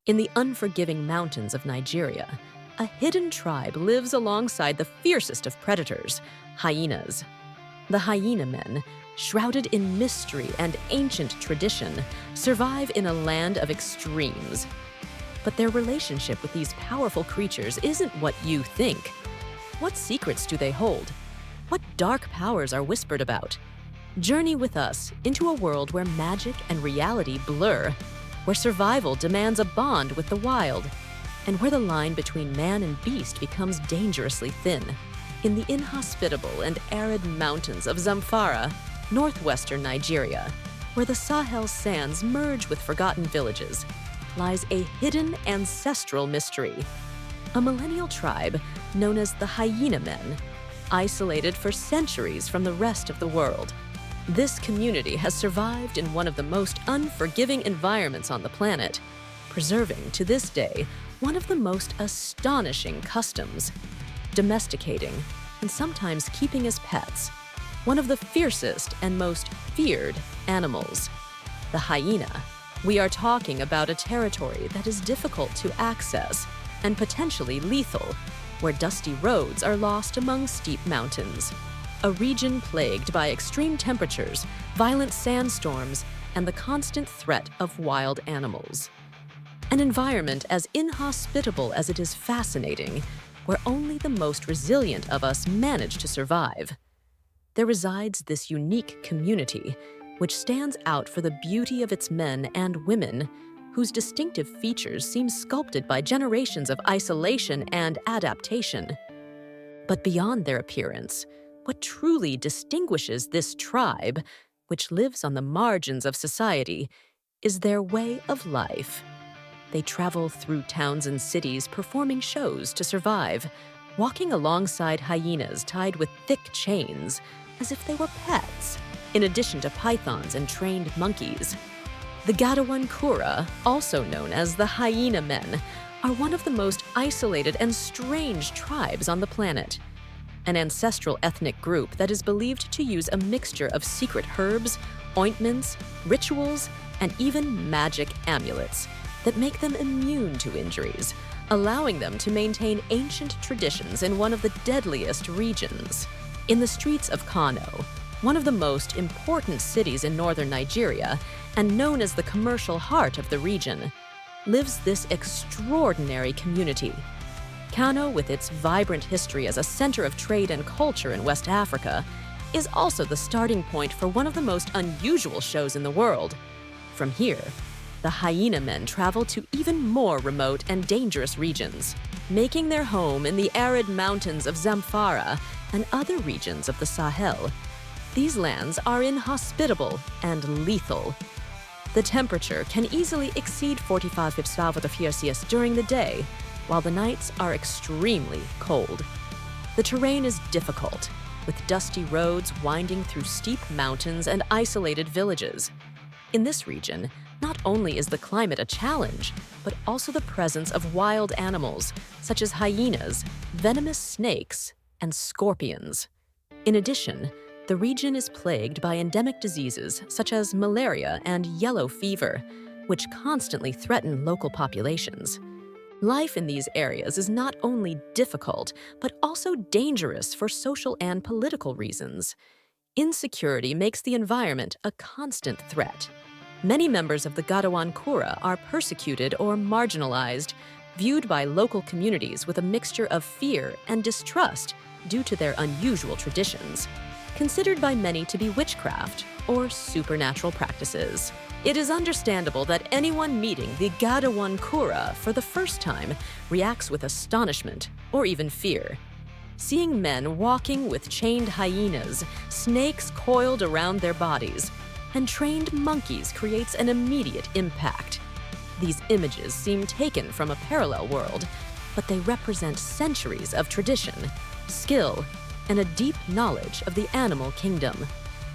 In the unforgiving mountains of Nigeria, a hidden tribe lives alongside the fiercest of predators, hyenas. The Hyena Men, shrouded in mystery and ancient tradition, survive in a land of extremes. But their relationship with these powerful creatures isn't what you think. What secrets do they hold? What dark powers are whispered about? Journey with us into a world where magic and reality blur, where survival demands a bond with the wild, and where the line between man and beast becomes dangerously thin. In the inhospitable and arid mountains of Zamfara, northwestern Nigeria, where the Sahel sands merge with forgotten villages, lies a hidden ancestral mystery. A millennial tribe known as the Hyena Men, isolated for centuries from the rest of the world. This community has survived in one of the most unforgiving environments on the planet, preserving to this day one of the most astonishing customs: domesticating and sometimes keeping as pets one of the fiercest and most feared animals, the hyena. We are talking about a territory that is difficult to access and potentially lethal, where dusty roads are lost among steep mountains. A region plagued by extreme temperatures, violent sandstorms, and the constant threat of wild animals. An environment as inhospitable as it is fascinating, where only the most resilient of us manage to survive. There resides this unique community, which stands out for the beauty of its men and women, whose distinctive features seem sculpted by generations of isolation and adaptation. But beyond their appearance, what truly distinguishes this tribe, which lives on the margins of society, is their way of life. They travel through towns and cities performing shows to survive, walking alongside hyenas tied with thick chains, as if they were pets, in addition to pythons and trained monkeys. The Gadawan Kura, also known as the Hyena Men, are one of the most isolated and strange tribes on the planet. An ancestral ethnic group that is believed to use a mixture of secret herbs, ointments, rituals, and even magic amulets that make them immune to injuries, allowing them to maintain ancient traditions in one of the deadliest regions. In the streets of Kano, one of the most important cities in northern Nigeria, and known as the commercial heart of the region, lives this extraordinary community. Kano, with its vibrant history as a center of trade and culture in West Africa, is also the starting point for one of the most unusual shows in the world. From here, the Hyena Men travel to even more remote and dangerous regions, making their home in the arid mountains of Zamfara and other regions of the Sahel. These lands are inhospitable and lethal. The temperature can easily exceed 45 °C during the day, while the nights are extremely cold. The terrain is difficult, with dusty roads winding through steep mountains and isolated villages. In this region, not only is the climate a challenge, but also the presence of wild animals, such as hyenas, venomous snakes, and scorpions. In addition, the region is plagued by endemic diseases such as malaria and yellow fever, which constantly threaten local populations. Life in these areas is not only difficult, but also dangerous for social and political reasons. Insecurity makes the environment a constant threat. Many members of the Gadawan Kura are persecuted or marginalized, viewed by local communities with a mixture of fear and distrust due to their unusual traditions, considered by many to be witchcraft or supernatural practices. It is understandable that anyone meeting the Gadawan Kura for the first time reacts with astonishment or even fear. Seeing men walking with chained hyenas, snakes coiled around their bodies, and trained monkeys creates an immediate impact. These images seem taken from a parallel world, but they represent centuries of tradition, skill, and a deep knowledge of the animal kingdom.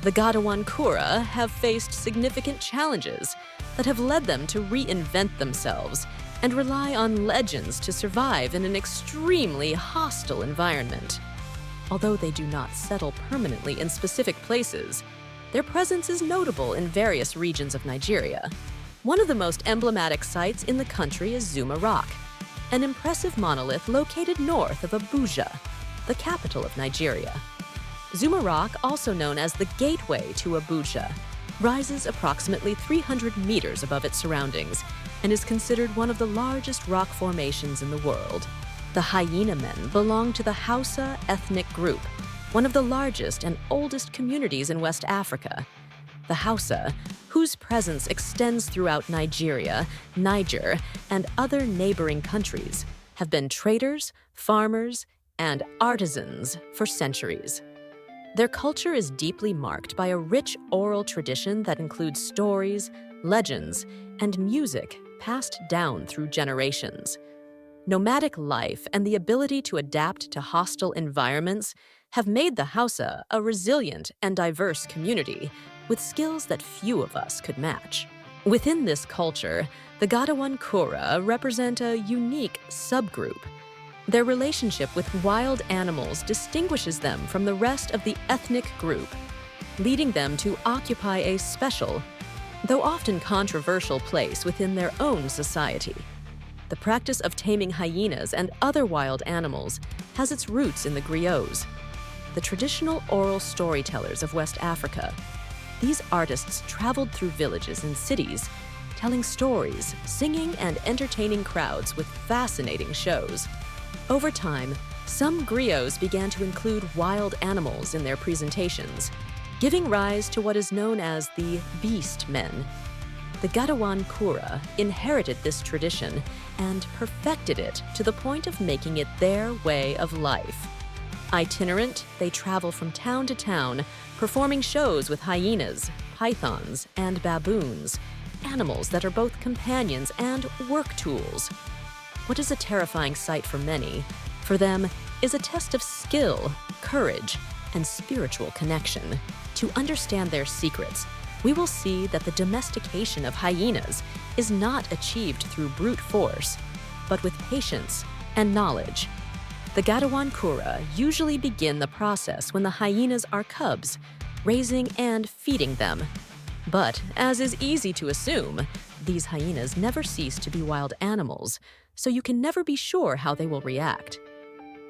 The Gadawan Kura have faced significant challenges that have led them to reinvent themselves and rely on legends to survive in an extremely hostile environment. Although they do not settle permanently in specific places, their presence is notable in various regions of Nigeria. One of the most emblematic sites in the country is Zuma Rock, an impressive monolith located north of Abuja, the capital of Nigeria. Zuma Rock, also known as the Gateway to Abuja, rises approximately 300 meters above its surroundings and is considered one of the largest rock formations in the world. The Hyena Men belong to the Hausa ethnic group, one of the largest and oldest communities in West Africa. The Hausa, whose presence extends throughout Nigeria, Niger, and other neighboring countries, have been traders, farmers, and artisans for centuries. Their culture is deeply marked by a rich oral tradition that includes stories, legends, and music passed down through generations. Nomadic life and the ability to adapt to hostile environments have made the Hausa a resilient and diverse community with skills that few of us could match. Within this culture, the Gadawan Kura represent a unique subgroup. Their relationship with wild animals distinguishes them from the rest of the ethnic group, leading them to occupy a special, though often controversial, place within their own society. The practice of taming hyenas and other wild animals has its roots in the griots, the traditional oral storytellers of West Africa. These artists traveled through villages and cities, telling stories, singing, and entertaining crowds with fascinating shows. Over time, some griots began to include wild animals in their presentations, giving rise to what is known as the beast men. The Gadawan Kura inherited this tradition and perfected it to the point of making it their way of life. Itinerant, they travel from town to town, performing shows with hyenas, pythons, and baboons, animals that are both companions and work tools. What is a terrifying sight for many, for them, is a test of skill, courage, and spiritual connection. To understand their secrets, we will see that the domestication of hyenas is not achieved through brute force, but with patience and knowledge. The Gadawan Kura usually begin the process when the hyenas are cubs, raising and feeding them. But, as is easy to assume, these hyenas never cease to be wild animals, so you can never be sure how they will react.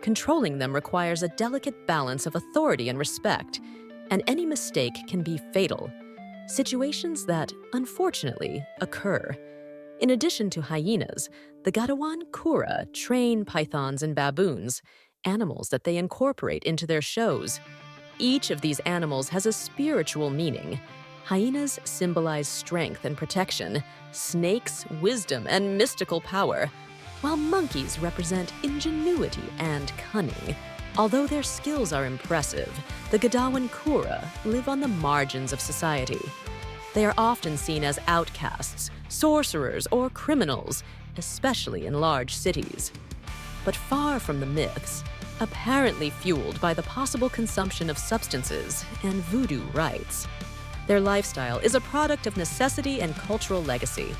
Controlling them requires a delicate balance of authority and respect, and any mistake can be fatal. Situations that, unfortunately, occur. In addition to hyenas, the Gadawan Kura train pythons and baboons, animals that they incorporate into their shows. Each of these animals has a spiritual meaning. Hyenas symbolize strength and protection, snakes, wisdom, and mystical power, while monkeys represent ingenuity and cunning. Although their skills are impressive, the Gadawan Kura live on the margins of society. They are often seen as outcasts, sorcerers, or criminals, especially in large cities. But far from the myths, apparently fueled by the possible consumption of substances and voodoo rites. Their lifestyle is a product of necessity and cultural legacy.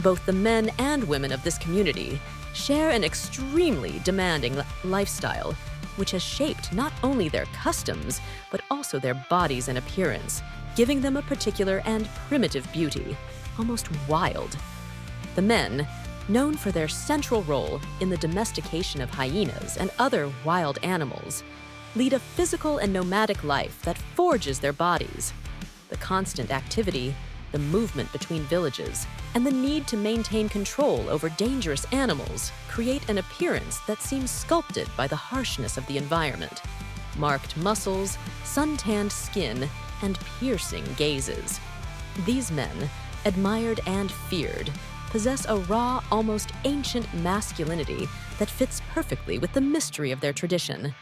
Both the men and women of this community share an extremely demanding lifestyle, which has shaped not only their customs, but also their bodies and appearance, giving them a particular and primitive beauty, almost wild. The men, known for their central role in the domestication of hyenas and other wild animals, lead a physical and nomadic life that forges their bodies. The constant activity, the movement between villages, and the need to maintain control over dangerous animals create an appearance that seems sculpted by the harshness of the environment. Marked muscles, sun-tanned skin, and piercing gazes. These men, admired and feared, possess a raw, almost ancient masculinity that fits perfectly with the mystery of their tradition.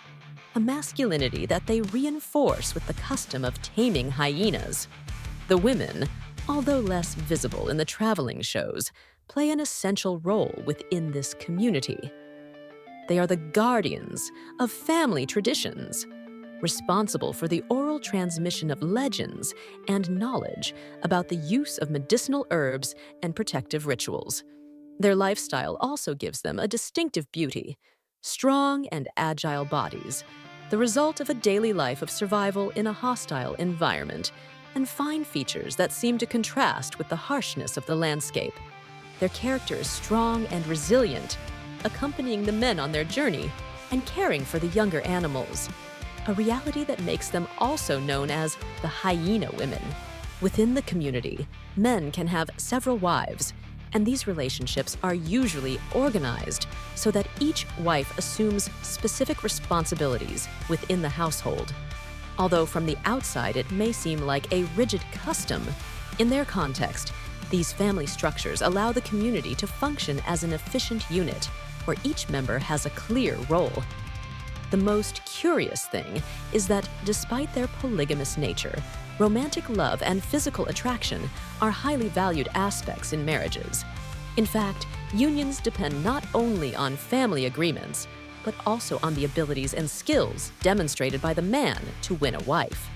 A masculinity that they reinforce with the custom of taming hyenas. The women, although less visible in the traveling shows, play an essential role within this community. They are the guardians of family traditions, responsible for the oral transmission of legends and knowledge about the use of medicinal herbs and protective rituals. Their lifestyle also gives them a distinctive beauty, strong and agile bodies, the result of a daily life of survival in a hostile environment, and fine features that seem to contrast with the harshness of the landscape. Their character is strong and resilient, accompanying the men on their journey and caring for the younger animals, a reality that makes them also known as the hyena women. Within the community, men can have several wives, and these relationships are usually organized so that each wife assumes specific responsibilities within the household. Although from the outside it may seem like a rigid custom, in their context, these family structures allow the community to function as an efficient unit where each member has a clear role. The most curious thing is that despite their polygamous nature, romantic love and physical attraction are highly valued aspects in marriages. In fact, unions depend not only on family agreements, but also on the abilities and skills demonstrated by the man to win a wife.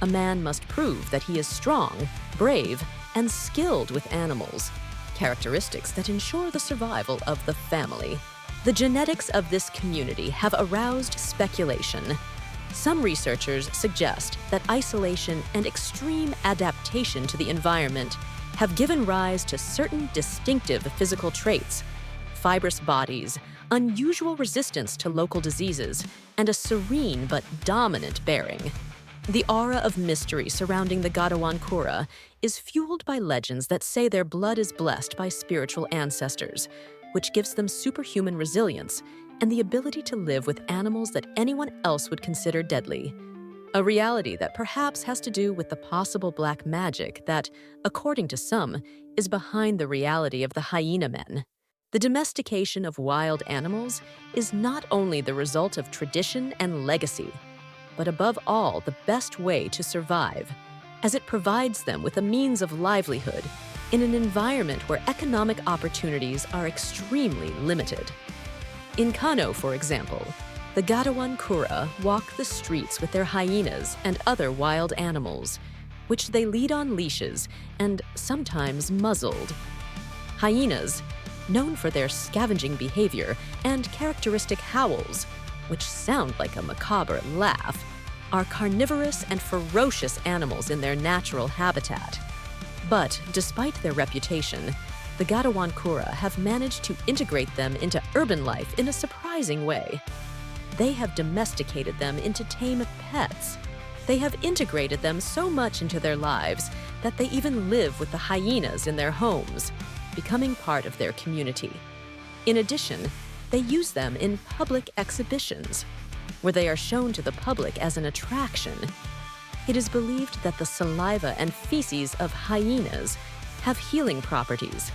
A man must prove that he is strong, brave, and skilled with animals, characteristics that ensure the survival of the family. The genetics of this community have aroused speculation. Some researchers suggest that isolation and extreme adaptation to the environment have given rise to certain distinctive physical traits: fibrous bodies, unusual resistance to local diseases, and a serene but dominant bearing. The aura of mystery surrounding the Gadawan Kura is fueled by legends that say their blood is blessed by spiritual ancestors, which gives them superhuman resilience and the ability to live with animals that anyone else would consider deadly. A reality that perhaps has to do with the possible black magic that, according to some, is behind the reality of the hyena men. The domestication of wild animals is not only the result of tradition and legacy, but above all, the best way to survive, as it provides them with a means of livelihood in an environment where economic opportunities are extremely limited. In Kano, for example, the Gadawan Kura walk the streets with their hyenas and other wild animals, which they lead on leashes and sometimes muzzled. Hyenas, known for their scavenging behavior and characteristic howls, which sound like a macabre laugh, are carnivorous and ferocious animals in their natural habitat. But despite their reputation, the Gadawan Kura have managed to integrate them into urban life in a surprising way. They have domesticated them into tame pets. They have integrated them so much into their lives that they even live with the hyenas in their homes, becoming part of their community. In addition, they use them in public exhibitions, where they are shown to the public as an attraction. It is believed that the saliva and feces of hyenas have healing properties,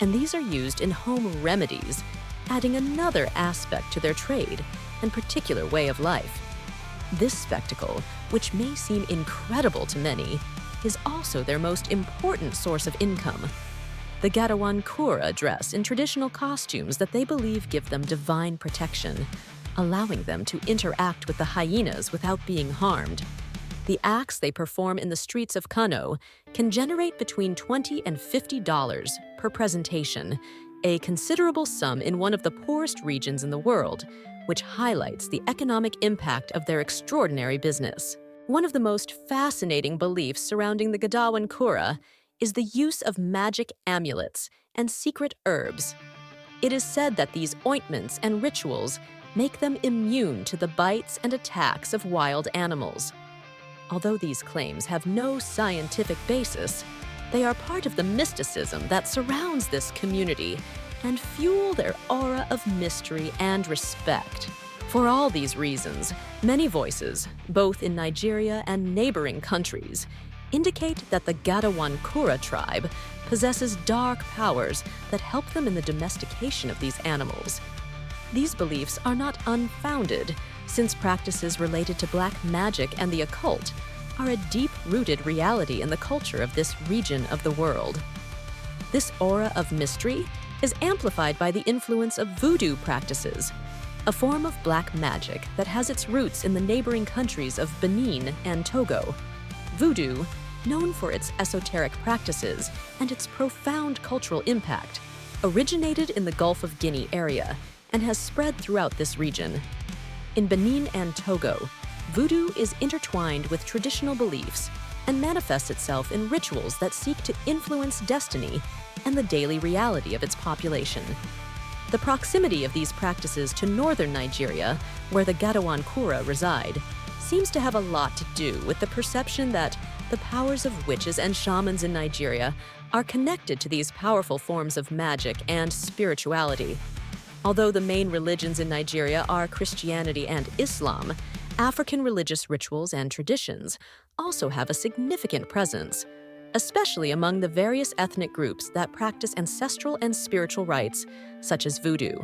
and these are used in home remedies, adding another aspect to their trade and particular way of life. This spectacle, which may seem incredible to many, is also their most important source of income. The Gadawan Kura dress in traditional costumes that they believe give them divine protection, allowing them to interact with the hyenas without being harmed. The acts they perform in the streets of Kano can generate between $20 and $50 per presentation, a considerable sum in one of the poorest regions in the world, which highlights the economic impact of their extraordinary business. One of the most fascinating beliefs surrounding the Gadawan Kura is the use of magic amulets and secret herbs. It is said that these ointments and rituals make them immune to the bites and attacks of wild animals. Although these claims have no scientific basis, they are part of the mysticism that surrounds this community and fuel their aura of mystery and respect. For all these reasons, many voices, both in Nigeria and neighboring countries, indicate that the Gadawan Kura tribe possesses dark powers that help them in the domestication of these animals. These beliefs are not unfounded, since practices related to black magic and the occult are a deep-rooted reality in the culture of this region of the world. This aura of mystery is amplified by the influence of voodoo practices, a form of black magic that has its roots in the neighboring countries of Benin and Togo. Voodoo, known for its esoteric practices and its profound cultural impact, originated in the Gulf of Guinea area and has spread throughout this region. In Benin and Togo, voodoo is intertwined with traditional beliefs, and manifests itself in rituals that seek to influence destiny and the daily reality of its population. The proximity of these practices to northern Nigeria, where the Gadawan Kura reside, seems to have a lot to do with the perception that the powers of witches and shamans in Nigeria are connected to these powerful forms of magic and spirituality. Although the main religions in Nigeria are Christianity and Islam, African religious rituals and traditions also have a significant presence, especially among the various ethnic groups that practice ancestral and spiritual rites, such as voodoo.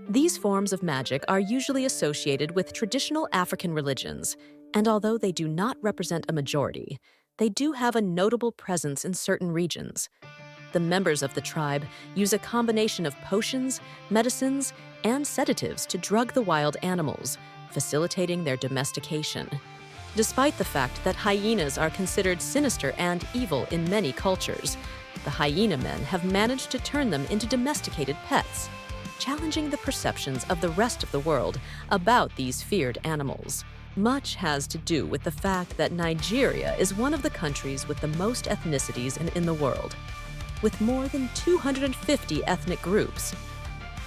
These forms of magic are usually associated with traditional African religions, and although they do not represent a majority, they do have a notable presence in certain regions. The members of the tribe use a combination of potions, medicines, and sedatives to drug the wild animals, facilitating their domestication. Despite the fact that hyenas are considered sinister and evil in many cultures, the hyena men have managed to turn them into domesticated pets, challenging the perceptions of the rest of the world about these feared animals. Much has to do with the fact that Nigeria is one of the countries with the most ethnicities in the world, with more than 250 ethnic groups,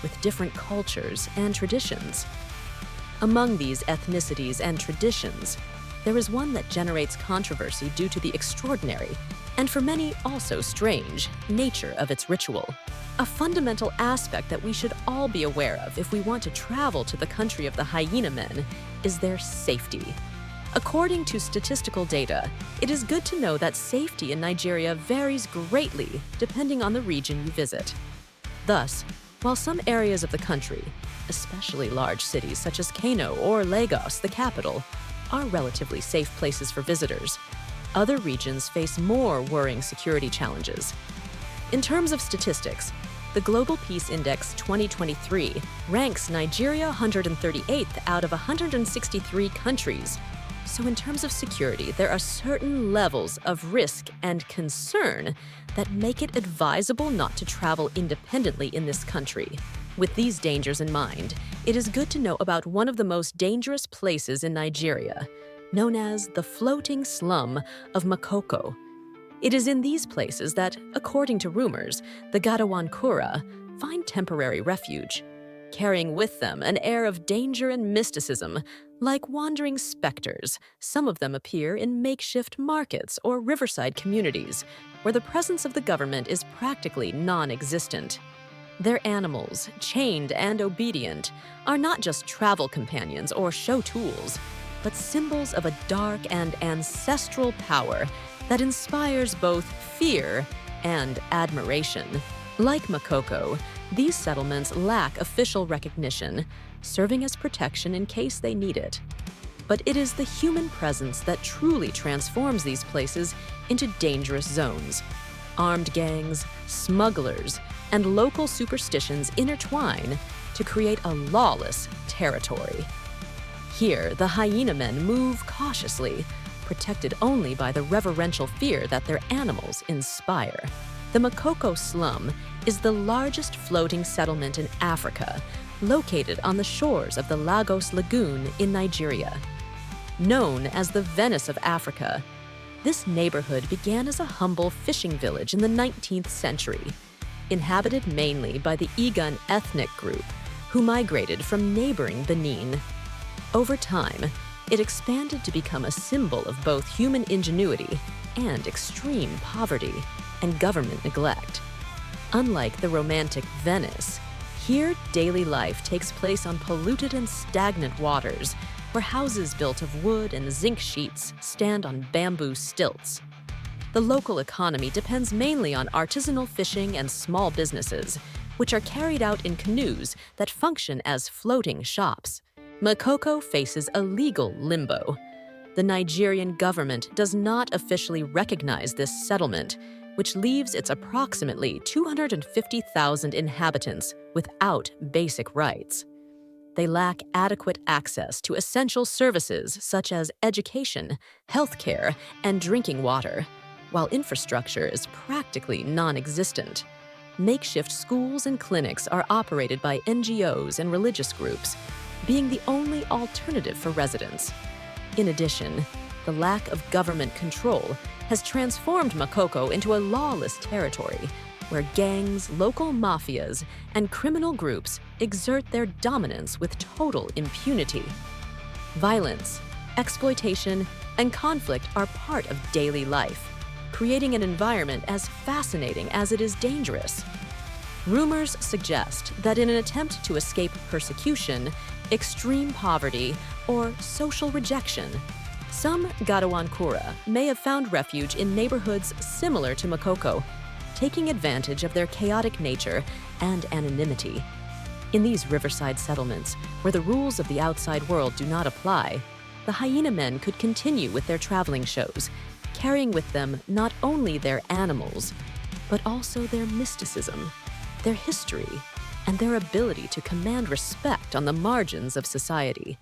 with different cultures and traditions. Among these ethnicities and traditions, there is one that generates controversy due to the extraordinary, and for many also strange, nature of its ritual. A fundamental aspect that we should all be aware of if we want to travel to the country of the hyena men is their safety. According to statistical data, it is good to know that safety in Nigeria varies greatly depending on the region you visit. Thus, while some areas of the country, especially large cities such as Kano or Lagos, the capital, are relatively safe places for visitors, other regions face more worrying security challenges. In terms of statistics, the Global Peace Index 2023 ranks Nigeria 138th out of 163 countries. So in terms of security, there are certain levels of risk and concern that make it advisable not to travel independently in this country. With these dangers in mind, it is good to know about one of the most dangerous places in Nigeria, known as the floating slum of Makoko. It is in these places that, according to rumors, the Gadawan Kura find temporary refuge, carrying with them an air of danger and mysticism. Like wandering specters, some of them appear in makeshift markets or riverside communities, where the presence of the government is practically non-existent. Their animals, chained and obedient, are not just travel companions or show tools, but symbols of a dark and ancestral power that inspires both fear and admiration. Like Makoko, these settlements lack official recognition, serving as protection in case they need it. But it is the human presence that truly transforms these places into dangerous zones. Armed gangs, smugglers, and local superstitions intertwine to create a lawless territory. Here, the hyena men move cautiously, protected only by the reverential fear that their animals inspire. The Makoko slum is the largest floating settlement in Africa, located on the shores of the Lagos Lagoon in Nigeria. Known as the Venice of Africa, this neighborhood began as a humble fishing village in the 19th century, inhabited mainly by the Igan ethnic group, who migrated from neighboring Benin. Over time, it expanded to become a symbol of both human ingenuity and extreme poverty and government neglect. Unlike the romantic Venice, here daily life takes place on polluted and stagnant waters, where houses built of wood and zinc sheets stand on bamboo stilts. The local economy depends mainly on artisanal fishing and small businesses, which are carried out in canoes that function as floating shops. Makoko faces a legal limbo. The Nigerian government does not officially recognize this settlement, which leaves its approximately 250,000 inhabitants without basic rights. They lack adequate access to essential services such as education, healthcare, and drinking water, while infrastructure is practically non-existent. Makeshift schools and clinics are operated by NGOs and religious groups, being the only alternative for residents. In addition, the lack of government control has transformed Makoko into a lawless territory where gangs, local mafias, and criminal groups exert their dominance with total impunity. Violence, exploitation, and conflict are part of daily life, creating an environment as fascinating as it is dangerous. Rumors suggest that in an attempt to escape persecution, extreme poverty, or social rejection, some Gadawan Kura may have found refuge in neighborhoods similar to Makoko, taking advantage of their chaotic nature and anonymity. In these riverside settlements, where the rules of the outside world do not apply, the Hyena Men could continue with their traveling shows, carrying with them not only their animals, but also their mysticism, their history, and their ability to command respect on the margins of society.